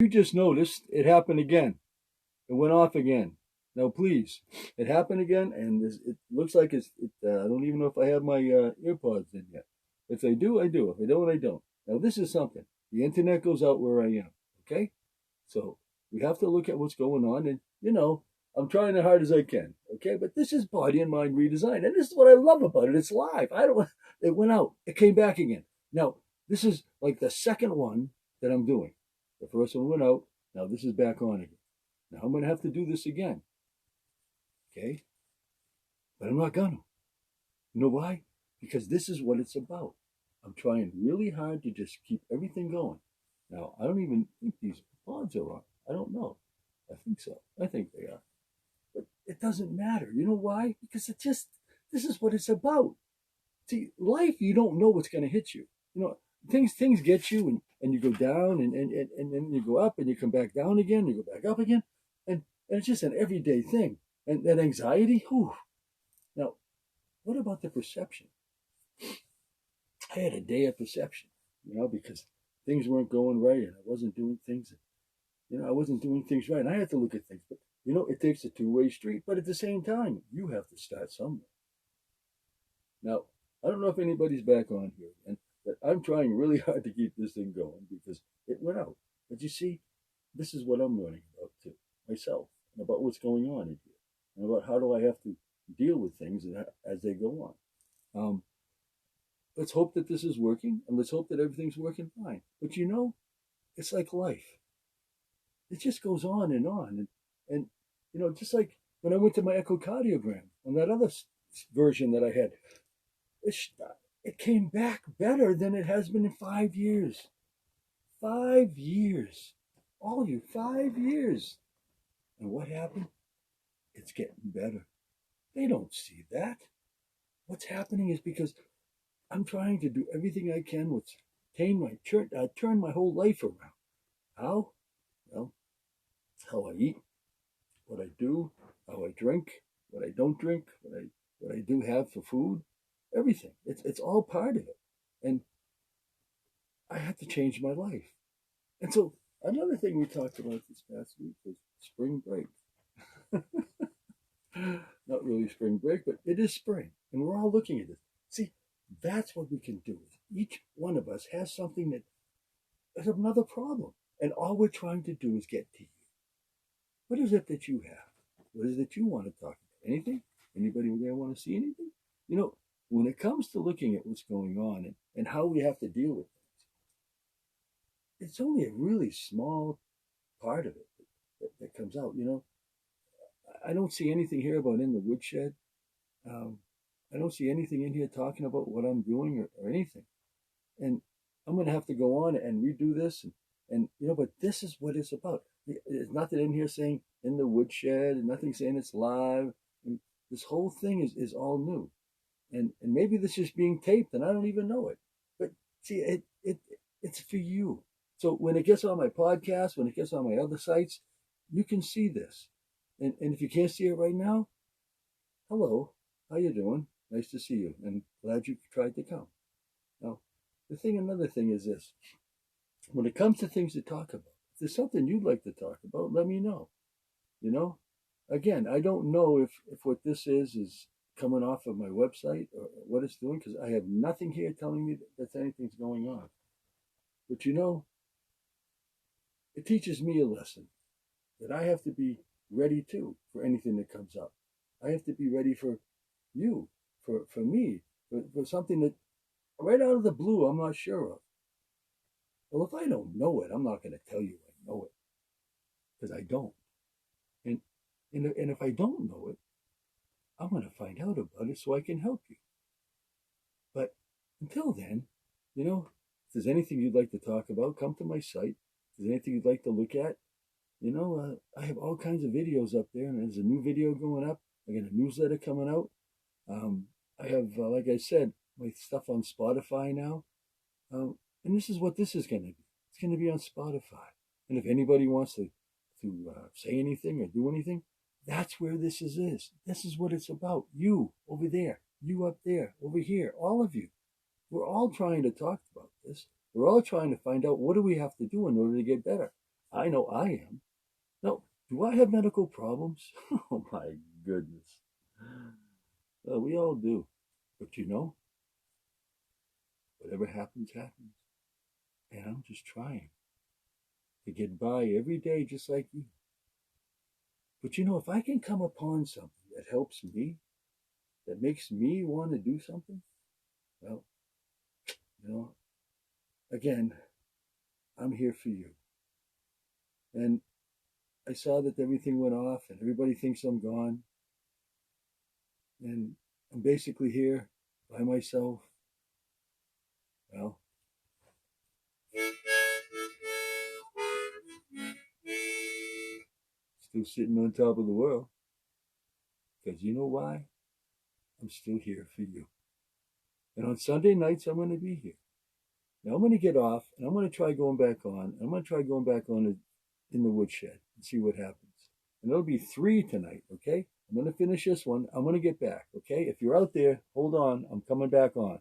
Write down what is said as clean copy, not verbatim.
you just noticed it happened again. It went off again. Now, please, it happened again, and it looks like I don't even know if I have my earpods in yet. If I do, I do. If I don't, I don't. Now, this is something. The internet goes out where I am. Okay, so we have to look at what's going on, and I'm trying as hard as I can. Okay, but this is body and mind redesign, and this is what I love about it. It's live. I don't. It went out. It came back again. Now, this is like the second one that I'm doing. The first one went out. Now this is back on again. Now I'm going to have to do this again. Okay? But I'm not going to. You know why? Because this is what it's about. I'm trying really hard to just keep everything going. Now, I don't even think these pods are on. I don't know. I think so. I think they are. But it doesn't matter. You know why? Because this is what it's about. See, life, you don't know what's going to hit you. Things get you, and you go down, and then you go up, and you come back down again, you go back up again. And it's just an everyday thing. And that anxiety, whew. Now, what about the perception? I had a day of perception, because things weren't going right, and I wasn't doing things, I wasn't doing things right. And I had to look at things, but it takes a two-way street. But at the same time, you have to start somewhere. Now, I don't know if anybody's back on here, but I'm trying really hard to keep this thing going because it went out. But you see, this is what I'm learning about too, myself, and about what's going on in here, and about how do I have to deal with things as they go on. Let's hope that this is working, and let's hope that everything's working fine. But it's like life. It just goes on, and just like when I went to my echocardiogram on that other version that I had, it came back better than it has been in 5 years. 5 years. All of you, 5 years. And what happened? It's getting better. They don't see that. What's happening is because I'm trying to do everything I can with turn my whole life around. How? Well, how I eat, what I do, how I drink, what I don't drink, what I do have for food, everything. It's all part of it. And I had to change my life. And so another thing we talked about this past week was spring break. Not really spring break, but it is spring. And we're all looking at it. See, that's what we can do. Each one of us has something that is another problem. And all we're trying to do is get to you. What is it that you have? What is it that you want to talk about? Anything? Anybody there want to see anything? When it comes to looking at what's going on and how we have to deal with things, it's only a really small part of it that comes out. I don't see anything here about in the woodshed. I don't see anything in here talking about what I'm doing or anything. And I'm going to have to go on and redo this. But this is what it's about. There's nothing in here saying in the woodshed, and nothing saying it's live. And this whole thing is all new. And maybe this is being taped and I don't even know it. But see, it's for you. So when it gets on my podcast, when it gets on my other sites, you can see this. And if you can't see it right now, hello, how you doing? Nice to see you, and glad you tried to come. Now, another thing is this. When it comes to things to talk about, if there's something you'd like to talk about, let me know. Again, I don't know if what this is coming off of my website or what it's doing, because I have nothing here telling me that anything's going on. But it teaches me a lesson that I have to be ready too for anything that comes up. I have to be ready for you, for me, for something that right out of the blue I'm not sure of. Well, if I don't know it, I'm not going to tell you I know it, because I don't. And if I don't know it, I'm going to find out about it so I can help you. But until then, if there's anything you'd like to talk about, come to my site. If there's anything you'd like to look at, I have all kinds of videos up there, and there's a new video going up. I got a newsletter coming out. I have, like I said, my stuff on Spotify now. And this is what this is going to be. It's going to be on Spotify. And if anybody wants to say anything or do anything, that's where this is. This is what it's about. You over there, you up there, over here, all of you. We're all trying to talk about this. We're all trying to find out what do we have to do in order to get better. I know I am. Now, do I have medical problems? Oh my goodness. We all do. But whatever happens, happens. And I'm just trying to get by every day just like you. But if I can come upon something that helps me, that makes me want to do something, well, you know, again, I'm here for you. And I saw that everything went off and everybody thinks I'm gone. And I'm basically here by myself. Well, still sitting on top of the world. Because you know why? I'm still here for you. And on Sunday nights, I'm going to be here. Now I'm going to get off and I'm going to try going back on. I'm going to try going back on in the woodshed and see what happens. And there'll be 3 tonight, okay? I'm going to finish this one. I'm going to get back, okay? If you're out there, hold on. I'm coming back on.